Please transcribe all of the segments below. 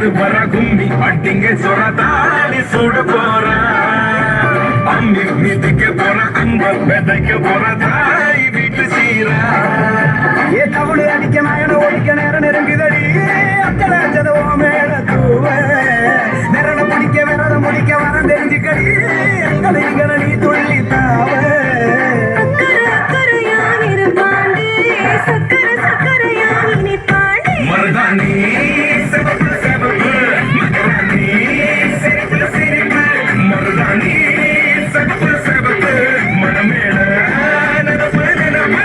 வந்து வர கும்மி அட்டிங்க சொரதாடி சுட போற அம்மி மிதிக்க போற அம்ப விதைக்க போற தாய் வீட்டு சீரா ஏ தவளை அடிக்க நாயன ஒழிக்க நேரம் நெருங்குதடி அக்கறை அச்சதோ மேல தூவ நிறன பிடிக்க விரத முடிக்க வர தெரிஞ்சுக்கடி எங்களை நீ துள்ளி தாவ மருதாணி சிவப்பு சிவப்பு மருதாணி சிரிப்பு சிரிப்பு மருதாணி சிவப்பு சிவப்பு மனமேல நினப்பு நினப்பு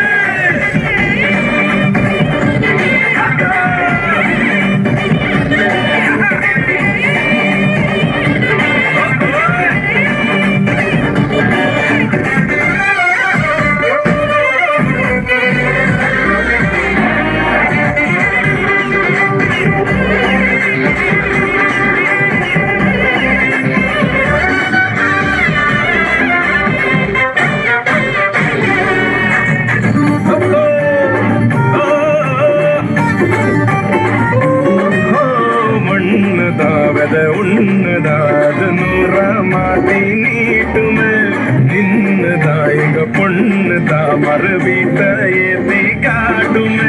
உன்னதாது நூற மாட்டி நீட்டுமே நின்னுதா எங்க பொண்ணுதா மறு வீட்டை ஏத்தி காட்டுமே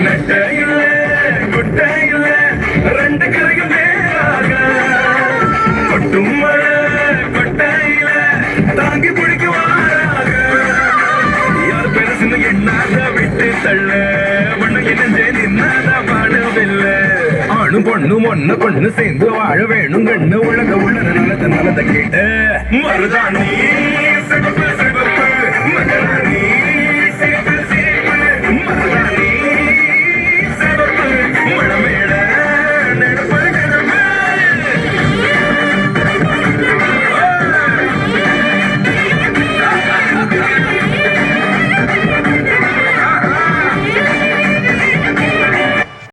நட்டையில குட்டையில ரெண்டு கரையும் நேராக கொட்டும் மழை கொட்டையில தாங்கி பிடிக்குவாராக யார் பெருசுன்னு எண்ணாத விட்டு தள்ள மண்ணு இணைஞ்சே நின்னாத பாடவில்லை ஆணு பொண்ணு ஒண்ணு பொண்ணு சேர்ந்து வாழ வேணும் கண்ணு உலக உள்ள நல்லத நல்லத கேட்ட மருதாணி